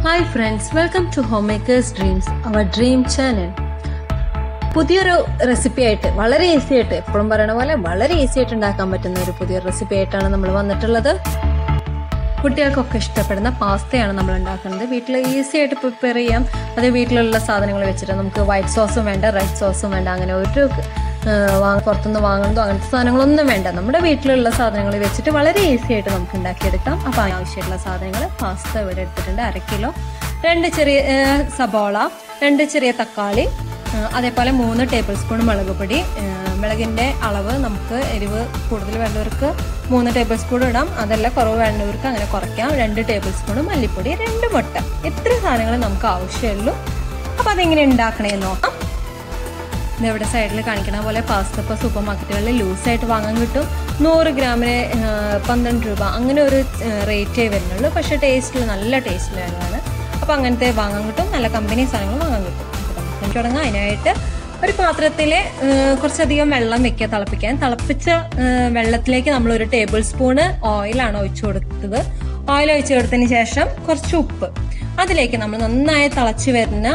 Hi friends, welcome to Homemakers Dreams, our dream channel. പുതിയൊരു recipe ആയിട്ട് വളരെ easy ആയിട്ട് എപ്പോഴും പറയണ പോലെ വളരെ ഈസി ആയിട്ട് ഉണ്ടാക്കാൻ പറ്റുന്ന ഒരു പുതിയ റെസിപ്പി ആയിട്ടാണ് നമ്മൾ വന്നിട്ടുള്ളത്. കുട്ടികൾക്കൊക്കെ ഇഷ്ടപ്പെടുന്ന പാസ്തയാണ് നമ്മൾ ഉണ്ടാക്കുന്നത്. വീട്ടിൽ ഈസി ആയിട്ട് പ്രിപ്പയർ ചെയ്യാം. അത് വീട്ടിലുള്ള സാധനങ്ങൾ വെച്ചിട്ട് നമുക്ക് വൈറ്റ് സോസും വേണ്ട, റെഡ് സോസും വേണ്ട, അങ്ങനെ ഒരു പുറത്തുനിന്ന് വാങ്ങുന്നതോ അങ്ങനത്തെ സാധനങ്ങളൊന്നും വേണ്ട. നമ്മുടെ വീട്ടിലുള്ള സാധനങ്ങൾ വെച്ചിട്ട് വളരെ ഈസി ആയിട്ട് നമുക്ക് ഉണ്ടാക്കിയെടുക്കാം. അപ്പോൾ ആവശ്യമുള്ള സാധനങ്ങൾ പാസ്ത ഇവിടെ എടുത്തിട്ടുണ്ട് 1/2 കിലോ, 2 ചെറിയ സബോള, 2 ചെറിയ തക്കാളി, അതേപോലെ 3 ടേബിൾ സ്പൂൺ മുളക് പൊടി. മുളകിൻ്റെ അളവ് നമുക്ക് എരിവ് കൂടുതൽ വേണ്ടവർക്ക് 3 ടേബിൾ സ്പൂൺ ഇടാം, അതല്ല കുറവ് വേണ്ടവർക്ക് അങ്ങനെ കുറയ്ക്കാം. 2 ടേബിൾ സ്പൂൺ മല്ലിപ്പൊടി, 2 മുട്ട. ഇത്ര സാധനങ്ങൾ നമുക്ക് ആവശ്യമുള്ളൂ. അപ്പോൾ അതെങ്ങനെ ഉണ്ടാക്കണമെന്ന് നോക്കാം. ഇതെവിടെ സൈഡിൽ കാണിക്കണ പോലെ പാസ്ത ഇപ്പോൾ സൂപ്പർ മാർക്കറ്റുകളിൽ ലൂസായിട്ട് വാങ്ങാൻ കിട്ടും. 100 ഗ്രാമിന് 12 രൂപ അങ്ങനെ ഒരു റേറ്റേ വരുന്നുള്ളൂ. പക്ഷേ നല്ല ടേസ്റ്റിലാണ്. അപ്പോൾ അങ്ങനത്തെ വാങ്ങാൻ കിട്ടും, നല്ല കമ്പനി സാധനങ്ങൾ വാങ്ങാൻ കിട്ടും. നമുക്ക് തുടങ്ങാം. അതിനായിട്ട് ഒരു പാത്രത്തിൽ കുറച്ചധികം വെള്ളം വെക്കുക തിളപ്പിക്കാൻ. തിളപ്പിച്ച വെള്ളത്തിലേക്ക് നമ്മൾ 1 ടേബിൾ സ്പൂണ് ഓയിലാണ് ഒഴിച്ചു കൊടുത്തത്. ഓയിൽ ഒഴിച്ചു കൊടുത്തതിന് ശേഷം കുറച്ച് ഉപ്പ്, അതിലേക്ക് നമ്മൾ നന്നായി തിളച്ച് വരുന്ന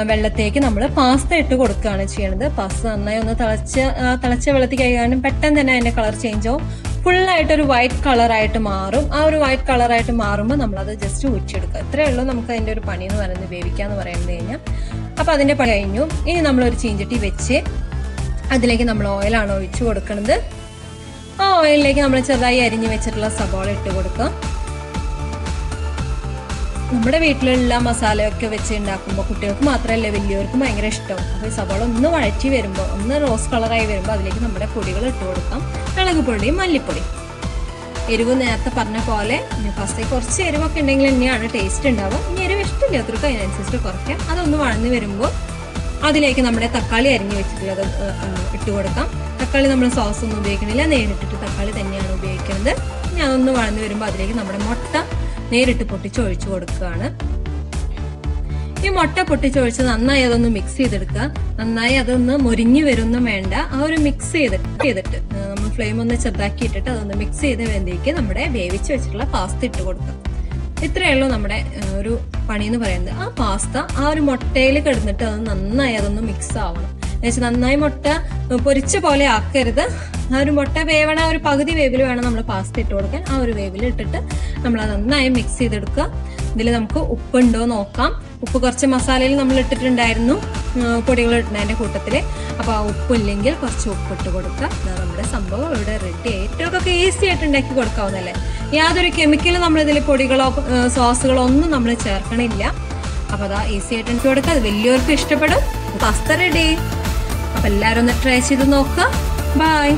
വെള്ളത്തേക്ക് നമ്മൾ പാസ്ത ഇട്ട് കൊടുക്കുകയാണ് ചെയ്യണത്. പാസ്ത നന്നായി ഒന്ന് തിളച്ച വെള്ളത്തിൽ കഴിയാനും പെട്ടെന്ന് തന്നെ അതിന്റെ കളർ ചേഞ്ച് ആവും. ഫുള്ളായിട്ടൊരു വൈറ്റ് കളറായിട്ട് മാറും. ആ ഒരു വൈറ്റ് കളറായിട്ട് മാറുമ്പോൾ നമ്മളത് ജസ്റ്റ് ഊറ്റിയെടുക്കുക. ഇത്രയേ ഉള്ളൂ നമുക്ക് അതിന്റെ ഒരു പണി എന്ന് പറയുന്നത്, വേവിക്കാന്ന് പറയുന്നത് കഴിഞ്ഞാൽ. അപ്പൊ അതിന്റെ പണി കഴിഞ്ഞു. ഇനി നമ്മളൊരു ചീഞ്ചട്ടി വെച്ച് അതിലേക്ക് നമ്മൾ ഓയിലാണ് ഒഴിച്ചു കൊടുക്കുന്നത്. ആ ഓയിലിലേക്ക് നമ്മൾ ചെറുതായി അരിഞ്ഞു വെച്ചിട്ടുള്ള സബോള ഇട്ട് കൊടുക്കാം. നമ്മുടെ വീട്ടിലുള്ള മസാലയൊക്കെ വെച്ച് ഉണ്ടാക്കുമ്പോൾ കുട്ടികൾക്ക് മാത്രമല്ല വലിയവർക്കും ഭയങ്കര ഇഷ്ടം. അപ്പോൾ ഈ സബോള ഒന്ന് വഴറ്റി വരുമ്പോൾ, ഒന്ന് റോസ് കളറായി വരുമ്പോൾ അതിലേക്ക് നമ്മുടെ പൊടികൾ ഇട്ട് കൊടുക്കാം. മുളക് പൊടി, മല്ലിപ്പൊടി. എരിവ് നേരത്തെ പറഞ്ഞ പോലെ ഫസ്റ്റ് കുറച്ച് എരിവൊക്കെ ഉണ്ടെങ്കിൽ തന്നെയാണ് ടേസ്റ്റ് ഉണ്ടാവുക. ഇനി എരിവ് ഇഷ്ടമില്ലാത്തവർക്ക് അതിനനുസരിച്ച് കുറയ്ക്കാം. അതൊന്ന് വഴന്ന് വരുമ്പോൾ അതിലേക്ക് നമ്മുടെ തക്കാളി അരിഞ്ഞു വെച്ചിട്ടുള്ളത് ഇട്ട് കൊടുക്കാം. തക്കാളി നമ്മൾ സോസ് ഒന്നും ഉപയോഗിക്കണില്ല, നേരിട്ടിട്ട് തക്കാളി തന്നെയാണ് ഉപയോഗിക്കുന്നത്. ഇനി അതൊന്ന് വഴന്ന് വരുമ്പോൾ അതിലേക്ക് നമ്മുടെ മുട്ട നേരിട്ട് പൊട്ടിച്ചൊഴിച്ചു കൊടുക്കുകയാണ്. ഈ മുട്ട പൊട്ടിച്ചൊഴിച്ച് നന്നായി അതൊന്ന് മിക്സ് ചെയ്തെടുക്കുക. നന്നായി അതൊന്ന് മൊരിഞ്ഞു വരുന്നും വേണ്ട, ആ ഒരു മിക്സ് ചെയ്തിട്ട് നമ്മൾ ഫ്ലെയിം ഒന്ന് ചെറുതാക്കി ഇട്ടിട്ട് അതൊന്ന് മിക്സ് ചെയ്ത് വേണ്ടിയേക്ക് നമ്മുടെ വേവിച്ച് വെച്ചിട്ടുള്ള പാസ്ത ഇട്ട് കൊടുക്കുക. ഇത്രയേ ഉള്ളൂ നമ്മുടെ ഒരു പണി എന്ന് പറയുന്നത്. ആ പാസ്ത ആ ഒരു മുട്ടയിൽ കിടന്നിട്ട് അത് നന്നായി അതൊന്ന് മിക്സ് ആവണം. എന്നുവെച്ചാൽ നന്നായി മുട്ട പൊരിച്ച പോലെ ആക്കരുത്. ആ ഒരു മുട്ട വേവണ ഒരു പകുതി വേവിൽ വേണം നമ്മൾ പാസ്ത ഇട്ട് കൊടുക്കാൻ. ആ ഒരു വേവിൽ ഇട്ടിട്ട് നമ്മൾ അത് നന്നായി മിക്സ് ചെയ്തെടുക്കുക. ഇതിൽ നമുക്ക് ഉപ്പുണ്ടോ നോക്കാം. ഉപ്പ് കുറച്ച് മസാലയിൽ നമ്മൾ ഇട്ടിട്ടുണ്ടായിരുന്നു, പൊടികൾ ഇടുന്നതിന്റെ കൂട്ടത്തില്. അപ്പൊ ആ ഉപ്പില്ലെങ്കിൽ കുറച്ച് ഉപ്പിട്ട് കൊടുക്കുക. നമ്മുടെ സംഭവം ഇവിടെ റെഡി. ഏറ്റവും ഈസി ആയിട്ട് ഉണ്ടാക്കി കൊടുക്കാവുന്നല്ലേ. യാതൊരു കെമിക്കലും നമ്മൾ ഇതിൽ പൊടികളോ സോസുകളോ ഒന്നും നമ്മൾ ചേർക്കണില്ല. അപ്പൊ അതാ ഈസി ആയിട്ട് എനിക്ക് കൊടുക്കുക. അത് വലിയവർക്ക് ഇഷ്ടപ്പെടും. Pasta ready. അപ്പൊ എല്ലാവരും ഒന്ന് ട്രൈ ചെയ്ത് നോക്കുക. ബൈ.